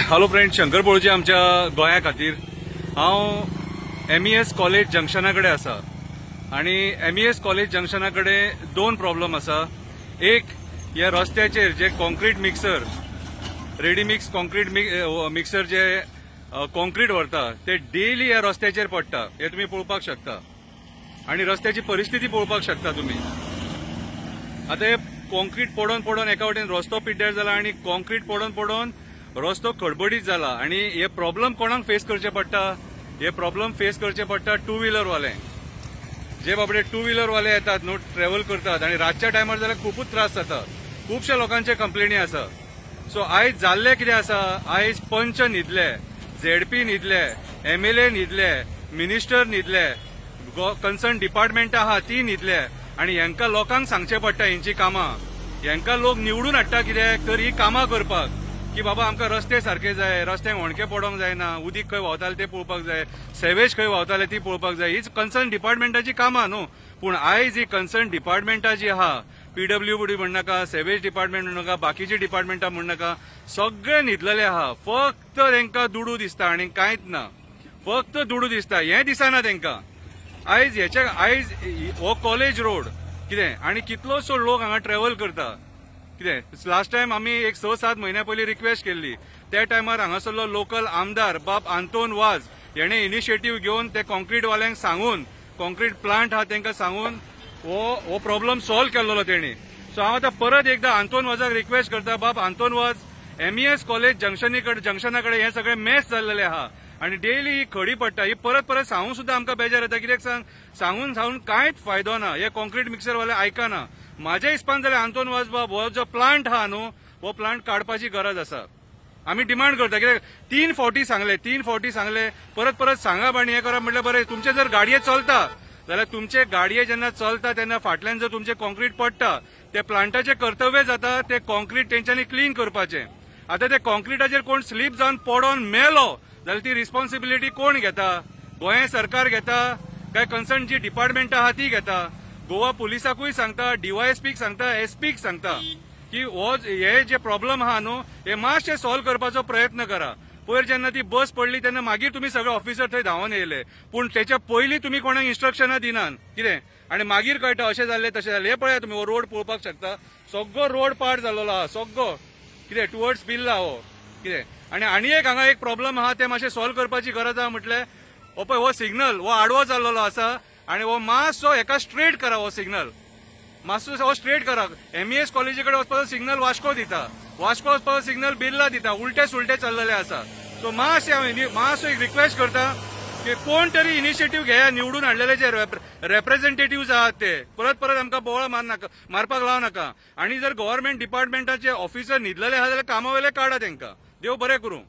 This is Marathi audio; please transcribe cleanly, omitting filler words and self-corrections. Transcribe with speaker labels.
Speaker 1: हॅलो फ्रेंड, शंकर पोळचे आमच्या गोंया खातीर हांव MES कॉलेज जंक्शना कडेन आसा आणि MES कॉलेज जंक्शना कडेन दोन प्रॉब्लेम आसा। एक, ह्या रस्त्याचेर जे concrete mixer ready mix concrete mixer जे कॉन्क्रीट व्हरता ते डेली ह्या रस्त्याचेर पडटा, हे तुम्ही पळोवपाक शकता आणि रस्त्याची परिस्थिती पळोवपाक शकता तुम्ही। आता हे कॉन्क्रीट पडून पडून एका वटेन रस्तो पिड्ड्यार जाला आणि कॉन्क्रीट पडून पडून रस्तो खडबडीत जाला आणि हे प्रॉब्लेम कोणाक फेस करचे पडटा? हे प्रॉब्लेम फेस करचे पडटा टू व्हीलर वाले। जे बाबडे टू व्हीलर वाले येतात न्हू, ट्रॅव्हल करतात आणि रातच्या टायमार जाल्यार खूपच त्रास जाता। खुबशा लोकांचे कंप्लेनी आसा। सो आयज जाल्ले कितें आसा, आयज पंच न्हिदले, ZP न्हिदले, MLA न्हिदले, मिनिस्टर न्हिदले, कन्सर्न डिपार्टमेंट आहा ती न्हिदले आणि हांकां लोकांक सांगचे पडटा हेंची कामां। हांकां लोक निवडून हाडटा कित्याक तर ही कामां करपाक, की बाबा आमकां रस्ते सारखे जाय, रस्त्यांक होणके पडोंक जायना, उदीक खंय व्हांवतालें ते पळोवपाक जाय, सेवेज खंय व्हांवताले ती पळोवपाक जाय, हीच कन्सर्न डिपार्टमेंटाची कामां न्हू। पूण आयज ही कन्सर्न डिपार्टमेंटां जी आहा, PWD म्हणनाका, सेवेज डिपार्टमेंट म्हणनाका, बाकीची डिपार्टमेंटां म्हणनाका, सगळे न्हिदलेले आहा। फक्त तांकां दुडू दिसता आणि कांयच ना, फक्त दुडू दिसता, हें दिसना तांकां। आयज हो कॉलेज रोड कितें आणि कितलोसो लोक हांगा ट्रॅव्हल करता कितें। लास्ट टायम आमी एक 6-7 म्हयन्या पयलीं रिक्वेस्ट केल्ली, त्या टायमार हांगासरलो लोकल आमदार बाब आंतोन वाज हेणे इनिशिएटीव घेवन ते कॉन्क्रीट वाल्यांक सांगून, कॉन्क्रीट प्लांट आहा तांकां सांगून हो प्रॉब्लेम सॉल्व केल्लो तेणी। सो हांव आतां परत एकदा आंतोन वाजाक रिक्वेस्ट करता, बाब आंतोन वाज, MES कॉलेज जंक्शना कडेन हे सगळे मॅच जाल्लेले आहा आणि डेली ही खडी पडटा, ही परत परत सांगून सुद्धा आमकां बेजार येता। कित्याक सांगून कांयच फायदो ना, हे कॉन्क्रीट मिक्सर वाले आयकना। म्हाज्या हिसपान जाल्यार आंतोन वाज बाब, हो जो प्लांट आहा न्हू, हो प्लांट काडपाची गरज आसा। आमी डिमांड करता, कित्याक 3 फावटी सांगले, परत परत सांगप आणि हे करप म्हटल्यार बरें। तुमचे जर गाडये चलता जाल्यार तुमचे गाडये जेन्ना चलता तेन्ना फाटल्यान जर तुमचे कॉन्क्रीट पडटा, ते प्लांटाचे कर्तव्य जाता ते कॉन्क्रीट तेंच्यांनी क्लीन करपाचें। आता ते कॉन्क्रीटाचेर कोण स्लीप जावन पडोन मेलो जाल्यार ती रिस्पॉन्सिबिलिटी कोण घेता? गोंय सरकार घेता काय कन्सर्न जी डिपार्टमेंट आहा ती घेता? गोवा पुलिसाकूय सांगता, DYSPक सांगता, SPक सांगता की हे जे प्रॉब्लेम आहा न्हू, हे मातशे सॉल्व करपाचो प्रयत्न करा। पयर जेन्ना ती बस पडली तेन्ना मागीर तुम्ही सगळे ऑफिसर थंय धांवन येयले, पूण तेच्या पयलीं तुम्ही कोणाक इन्स्ट्रक्शनां दिनात कितें, आणि मागीर कळटा अशें जाल्लें तशें जालें। हे पळया तुम्ही, हो रोड पळोवपाक शकता, सगळो रोड पाड जाल्लो आहा, सगळो कितें टुवर्ड्स बिल्ला हो कितें। आणि एक हांगा एक प्रॉब्लेम आहा, ते मातशें सॉल्व करपाची गरज आहा। म्हटल्यार हो पळय, हो सिग्नल हो आडवो जाल्लो आसा आणि हो मातसो हेका स्ट्रेट करा, हो सिग्नल मातसो हो स्ट्रेट करा। MES कॉलेजी कडेन वचपाचो सिग्नल वास्को दिता, वास्को वचपाचो सिग्नल बिर्ला दिता, उलटे सुलटे चल्लेले आसा। सो मातसो एक रिक्वेस्ट करता की कोण तरी इनिशिएटीव घेया, निवडून हाडलेले जे रेप्रेझेंटेटिव्ह आहात ते परत परत आमकां बोवाळ मारपाक लाव नाका। आणि जर गव्हर्नमेंट डिपार्टमेंटाचे ऑफिसर न्हिदलेले आहा जाल्यार कामावयले काडा तांकां। देव बरें करूं।